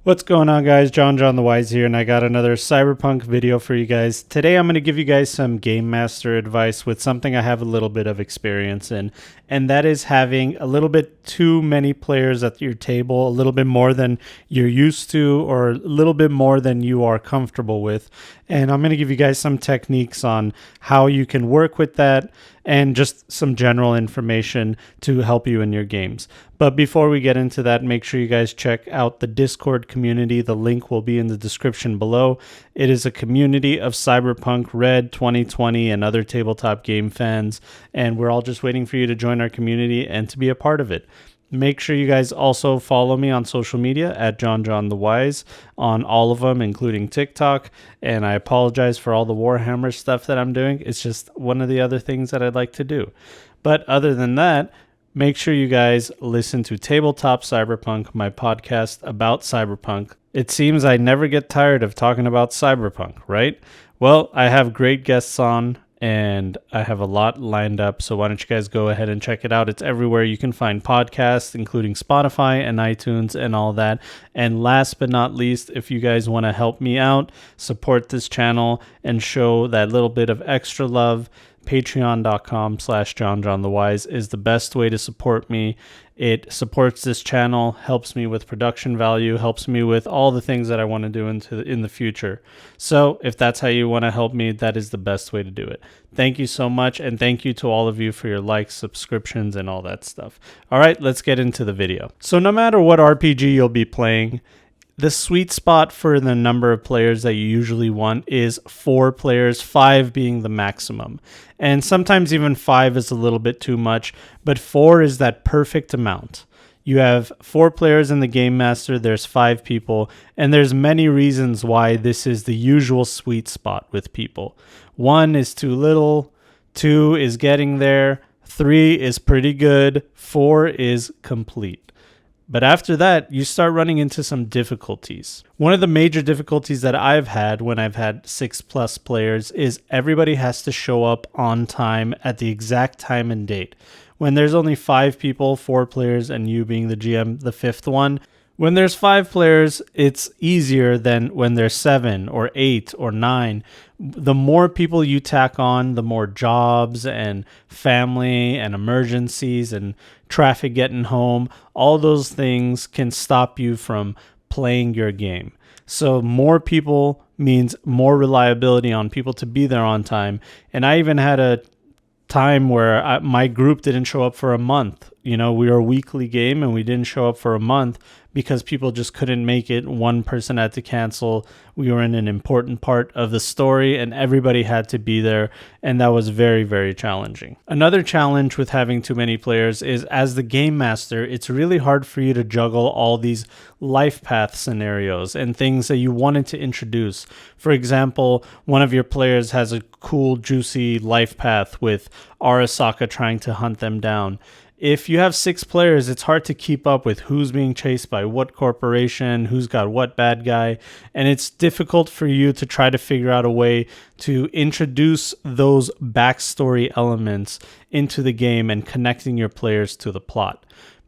What's going on, guys? JonJonTheWise here, and I got another Cyberpunk video for you guys. Today I'm going to give you guys some Game Master advice with something I have a little bit of experience in, and that is having a little bit too many players at your table, a little bit more than you're used to, or a little bit more than you are comfortable with. And I'm going to give you guys some techniques on how you can work with that and just some general information to help you in your games. But before we get into that, make sure you guys check out the Discord community. The link will be in the description below. It is a community of Cyberpunk, Red 2020, and other tabletop game fans, and we're all just waiting for you to join our community and to be a part of it. Make sure you guys also follow me on social media at JonJonTheWise on all of them, including TikTok. And I apologize for all the Warhammer stuff that I'm doing. It's just one of the other things that I'd like to do. But other than that, make sure you guys listen to Tabletop Cyberpunk, my podcast about Cyberpunk. It seems I never get tired of talking about Cyberpunk, right? Well, I have great guests on, and I have a lot lined up, so why don't you guys go ahead and check it out. It's everywhere you can find podcasts, including Spotify and iTunes and all that. And last but not least, if you guys want to help me out, support this channel, and show that little bit of extra love, patreon.com/JonJonTheWise is the best way to support me. It supports this channel, helps me with production value, helps me with all the things that I want to do in the future. So if that's how you want to help me, that is the best way to do it. Thank you so much, and thank you to all of you for your likes, subscriptions, and all that stuff. All right, let's get into the video. So no matter what RPG you'll be playing, the sweet spot for the number of players that you usually want is 4 players, 5 being the maximum. And sometimes even 5 is a little bit too much, but 4 is that perfect amount. You have 4 players in the Game Master, there's 5 people, and there's many reasons why this is the usual sweet spot with people. 1 is too little, 2 is getting there, 3 is pretty good, 4 is complete. But after that, you start running into some difficulties. One of the major difficulties that I've had when I've had 6+ players is everybody has to show up on time at the exact time and date. When there's only 5 people, 4 players, and you being the GM, the 5th one, when there's 5 players, it's easier than when there's 7 or 8 or 9. The more people you tack on, the more jobs and family and emergencies and traffic getting home, all those things can stop you from playing your game. So more people means more reliability on people to be there on time. And I even had a time where my group didn't show up for a month. You know, we were a weekly game and we didn't show up for a month because people just couldn't make it. One person had to cancel. We were in an important part of the story and everybody had to be there. And that was very, very challenging. Another challenge with having too many players is, as the game master, it's really hard for you to juggle all these life path scenarios and things that you wanted to introduce. For example, one of your players has a cool, juicy life path with Arasaka trying to hunt them down. If you have 6 players, it's hard to keep up with who's being chased by what corporation, who's got what bad guy, and it's difficult for you to try to figure out a way to introduce those backstory elements into the game and connecting your players to the plot.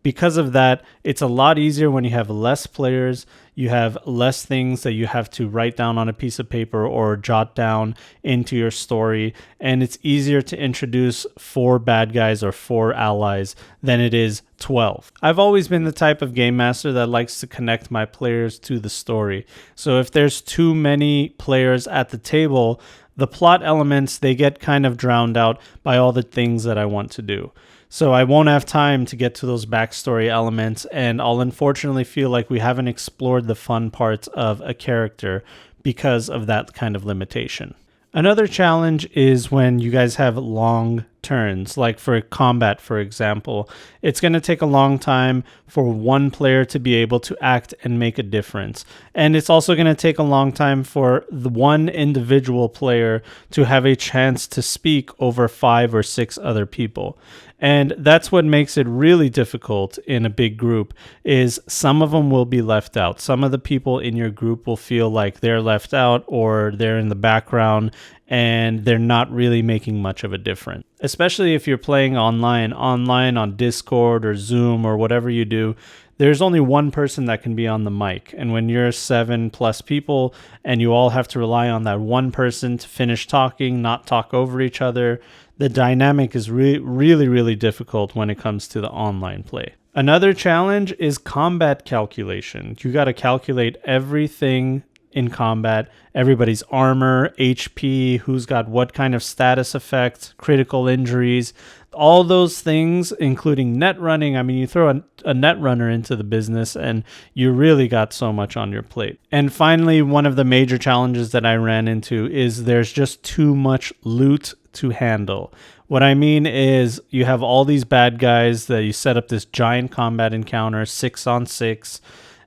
Because of that, it's a lot easier when you have less players. You have less things that you have to write down on a piece of paper or jot down into your story. And it's easier to introduce 4 bad guys or 4 allies than it is 12. I've always been the type of game master that likes to connect my players to the story. So if there's too many players at the table, the plot elements, they get kind of drowned out by all the things that I want to do. So I won't have time to get to those backstory elements, and I'll unfortunately feel like we haven't explored the fun parts of a character because of that kind of limitation. Another challenge is when you guys have long turns, like for combat, for example. It's going to take a long time for one player to be able to act and make a difference. And it's also going to take a long time for the one individual player to have a chance to speak over 5 or 6 other people. And that's what makes it really difficult in a big group, is some of them will be left out. Some of the people in your group will feel like they're left out or they're in the background and they're not really making much of a difference. Especially if you're playing online on Discord or Zoom or whatever you do, there's only one person that can be on the mic. And when you're 7+ people and you all have to rely on that one person to finish talking, not talk over each other, the dynamic is really difficult when it comes to the online play. Another challenge is combat calculation. You got to calculate everything in combat, everybody's armor, HP, who's got what kind of status effects, critical injuries, all those things, including net running. I mean, you throw a net runner into the business and you really got so much on your plate. And finally, one of the major challenges that I ran into is there's just too much loot to handle. What I mean is you have all these bad guys that you set up this giant combat encounter, 6-on-6,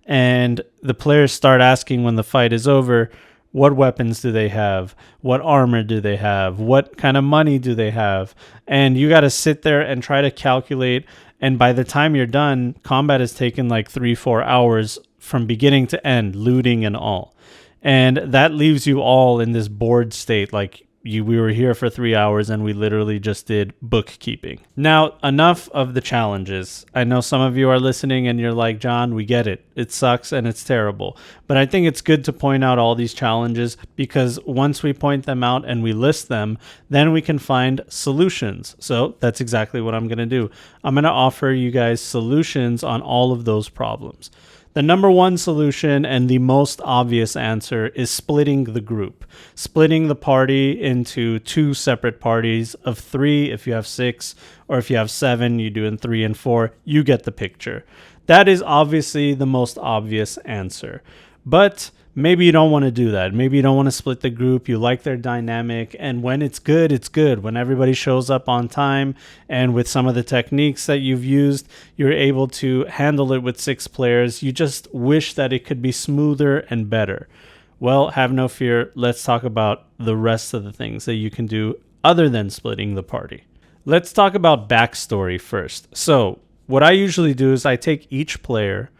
and the players start asking when the fight is over, what weapons do they have? What armor do they have? What kind of money do they have? And you got to sit there and try to calculate. And by the time you're done, combat has taken like 3-4 hours from beginning to end, looting and all. And that leaves you all in this bored state. Like we were here for 3 hours and we literally just did bookkeeping. Now, enough of the challenges. I know some of you are listening and you're like, John, we get it. It sucks and it's terrible. But I think it's good to point out all these challenges because once we point them out and we list them, then we can find solutions. So that's exactly what I'm going to do. I'm going to offer you guys solutions on all of those problems. The number one solution and the most obvious answer is splitting the group. Splitting the party into 2 separate parties of 3 if you have 6, or if you have 7, you do in 3 and 4. You get the picture. That is obviously the most obvious answer. But maybe you don't want to do that. Maybe you don't want to split the group. You like their dynamic. And when it's good, it's good. When everybody shows up on time and with some of the techniques that you've used, you're able to handle it with 6 players. You just wish that it could be smoother and better. Well, have no fear. Let's talk about the rest of the things that you can do other than splitting the party. Let's talk about backstory first. So what I usually do is I take each player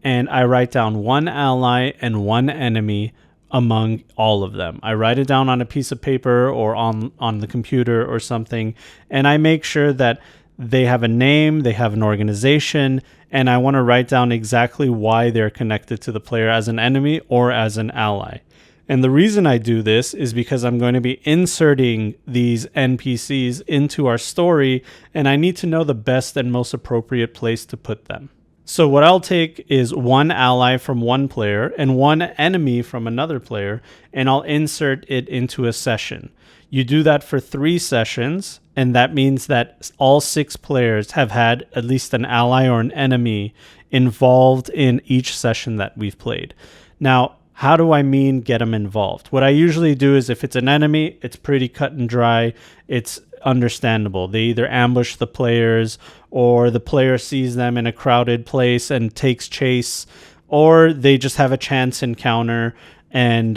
and I write down one ally and one enemy among all of them. I write it down on a piece of paper or on the computer or something, and I make sure that they have a name, they have an organization, and I want to write down exactly why they're connected to the player as an enemy or as an ally. And the reason I do this is because I'm going to be inserting these NPCs into our story, and I need to know the best and most appropriate place to put them. So what I'll take is one ally from one player and one enemy from another player, and I'll insert it into a session. You do that for 3 sessions, and that means that all 6 players have had at least an ally or an enemy involved in each session that we've played. Now, how do I mean get them involved? What I usually do is if it's an enemy, it's pretty cut and dry. It's understandable. They either ambush the players or the player sees them in a crowded place and takes chase, or they just have a chance encounter and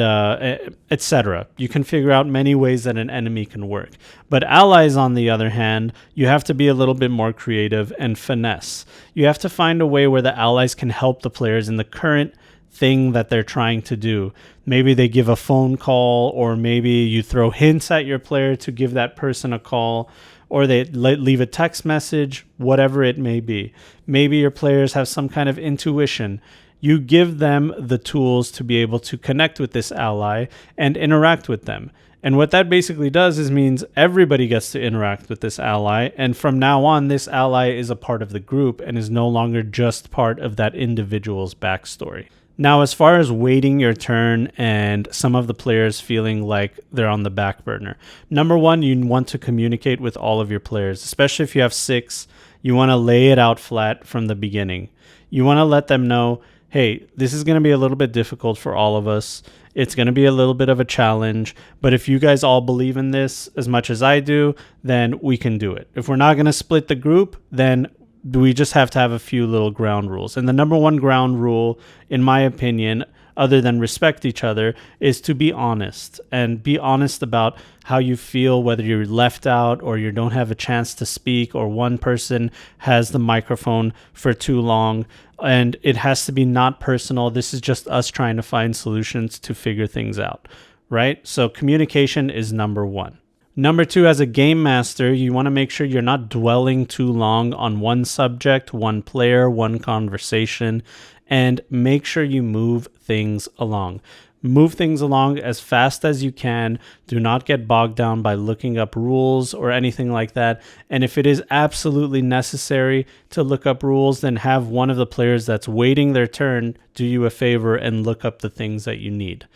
etc. You can figure out many ways that an enemy can work. But allies, on the other hand, you have to be a little bit more creative and finesse. You have to find a way where the allies can help the players in the current thing that they're trying to do. Maybe they give a phone call, or maybe you throw hints at your player to give that person a call, or they leave a text message, whatever it may be. Maybe your players have some kind of intuition. You give them the tools to be able to connect with this ally and interact with them. And what that basically does is means everybody gets to interact with this ally. And from now on, this ally is a part of the group and is no longer just part of that individual's backstory. Now, as far as waiting your turn and some of the players feeling like they're on the back burner, number one, you want to communicate with all of your players, especially if you have 6. You want to lay it out flat from the beginning. You want to let them know, hey, this is going to be a little bit difficult for all of us. It's going to be a little bit of a challenge, but if you guys all believe in this as much as I do, then we can do it. If we're not going to split the group, then we just have to have a few little ground rules. And the number one ground rule, in my opinion, other than respect each other, is to be honest, and be honest about how you feel, whether you're left out or you don't have a chance to speak, or one person has the microphone for too long. And it has to be not personal. This is just us trying to find solutions to figure things out, right? So communication is number one. Number two, as a game master, you want to make sure you're not dwelling too long on one subject, one player, one conversation, and make sure you move things along. Move things along as fast as you can. Do not get bogged down by looking up rules or anything like that. And if it is absolutely necessary to look up rules, then have one of the players that's waiting their turn do you a favor and look up the things that you need.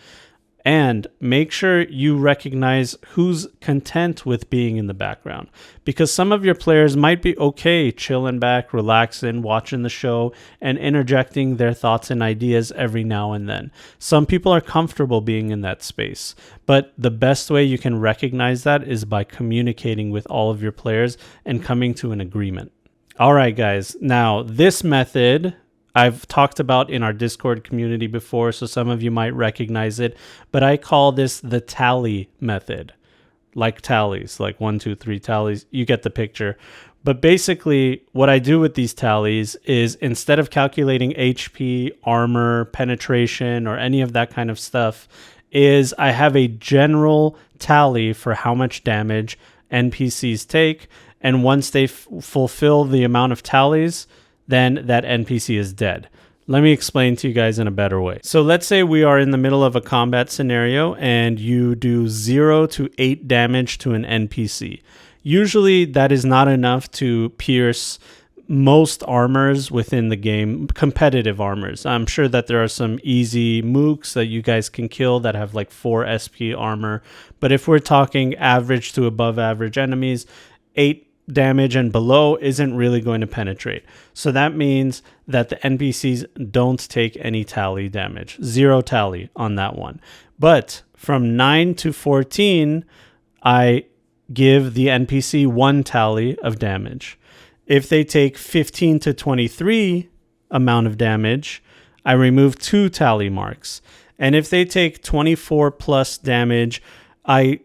And make sure you recognize who's content with being in the background, because some of your players might be okay chilling back, relaxing, watching the show, and interjecting their thoughts and ideas every now and then. Some people are comfortable being in that space, but the best way you can recognize that is by communicating with all of your players and coming to an agreement. All right, guys. Now, this method I've talked about in our Discord community before, so some of you might recognize it, but I call this the tally method. Like tallies, like 1, 2, 3 tallies. You get the picture. But basically, what I do with these tallies is instead of calculating HP, armor, penetration, or any of that kind of stuff, is I have a general tally for how much damage NPCs take, and once they fulfill the amount of tallies, then that NPC is dead. Let me explain to you guys in a better way. So let's say we are in the middle of a combat scenario and you do 0 to 8 damage to an NPC. Usually that is not enough to pierce most armors within the game, competitive armors. I'm sure that there are some easy mooks that you guys can kill that have like 4 SP armor. But if we're talking average to above average enemies, 8 damage and below isn't really going to penetrate. So that means that the NPCs don't take any tally damage. 0 tally on that one. But from 9 to 14, I give the NPC 1 tally of damage. If they take 15 to 23 amount of damage, I remove 2 tally marks. And if they take 24 plus damage, I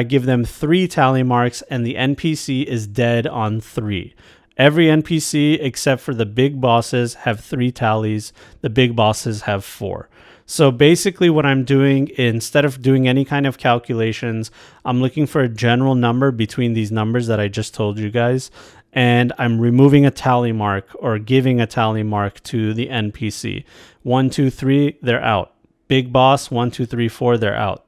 give them 3 tally marks, and the NPC is dead on 3. Every NPC except for the big bosses have 3 tallies. The big bosses have 4. So basically what I'm doing, instead of doing any kind of calculations, I'm looking for a general number between these numbers that I just told you guys, and I'm removing a tally mark or giving a tally mark to the NPC. 1, 2, 3, they're out. Big boss, 1, 2, 3, 4, they're out.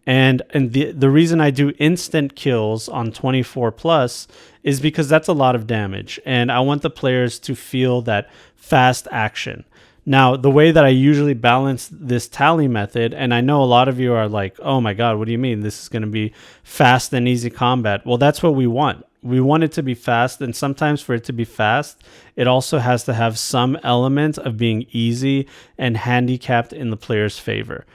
And the reason I do instant kills on 24 plus is because that's a lot of damage, and I want the players to feel that fast action. Now, the way that I usually balance this tally method, and I know a lot of you are like, oh my God, what do you mean? This is going to be fast and easy combat. Well, that's what we want. We want it to be fast, and sometimes for it to be fast, it also has to have some element of being easy and handicapped in the player's favor.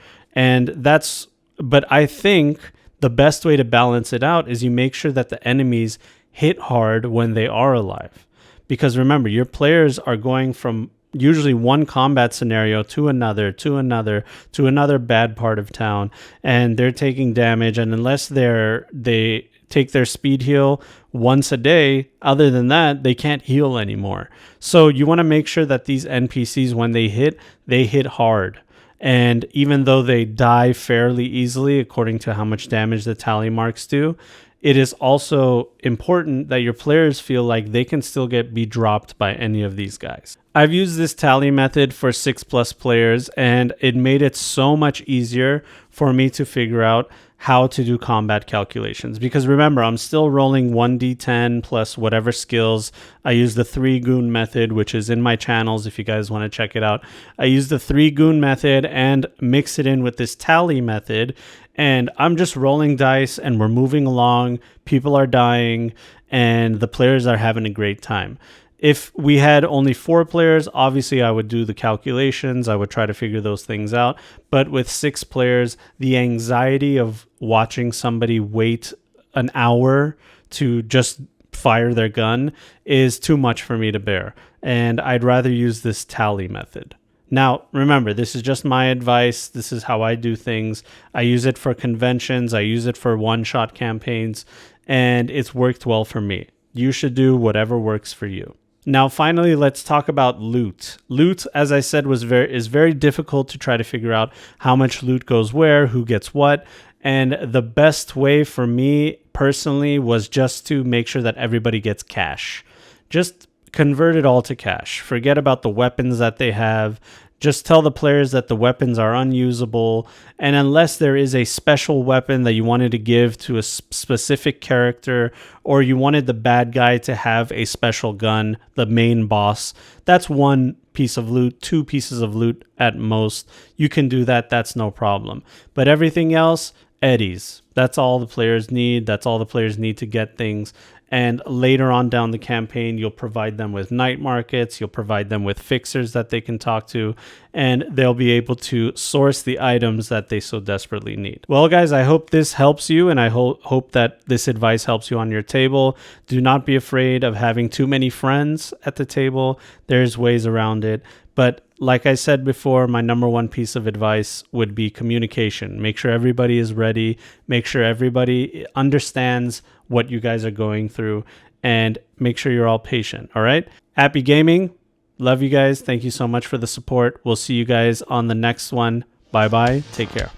But I think the best way to balance it out is you make sure that the enemies hit hard when they are alive. Because remember, your players are going from usually one combat scenario to another, to another bad part of town, and they're taking damage. And unless they take their speed heal once a day, other than that, they can't heal anymore. So you want to make sure that these NPCs, when they hit hard. And even though they die fairly easily, according to how much damage the tally marks do, it is also important that your players feel like they can still be dropped by any of these guys. I've used this tally method for 6+ players, and it made it so much easier for me to figure out how to do combat calculations. Because remember, I'm still rolling 1d10 plus whatever skills. I use the 3 goon method, which is in my channels if you guys want to check it out. I use the 3 goon method and mix it in with this tally method. And I'm just rolling dice and we're moving along. People are dying and the players are having a great time. If we had only 4 players, obviously I would do the calculations. I would try to figure those things out. But with 6 players, the anxiety of watching somebody wait an hour to just fire their gun is too much for me to bear. And I'd rather use this tally method. Now, remember, this is just my advice. This is how I do things. I use it for conventions. I use it for one-shot campaigns. And it's worked well for me. You should do whatever works for you. Now, finally, let's talk about loot. Loot, as I said, is very difficult to try to figure out how much loot goes where, who gets what. And the best way for me personally was just to make sure that everybody gets cash. Just convert it all to cash. Forget about the weapons that they have. Just tell the players that the weapons are unusable, and unless there is a special weapon that you wanted to give to a specific character, or you wanted the bad guy to have a special gun, the main boss, that's one piece of loot, 2 pieces of loot at most. You can do that, that's no problem. But everything else, eddies. That's all the players need. That's all the players need to get things. And later on down the campaign, you'll provide them with night markets, you'll provide them with fixers that they can talk to, and they'll be able to source the items that they so desperately need. Well, guys, I hope this helps you, and I hope that this advice helps you on your table. Do not be afraid of having too many friends at the table. There's ways around it. But like I said before, my number one piece of advice would be communication. Make sure everybody is ready. Make sure everybody understands what you guys are going through, and make sure you're all patient. All right. Happy gaming. Love you guys. Thank you so much for the support. We'll see you guys on the next one. Bye-bye. Take care.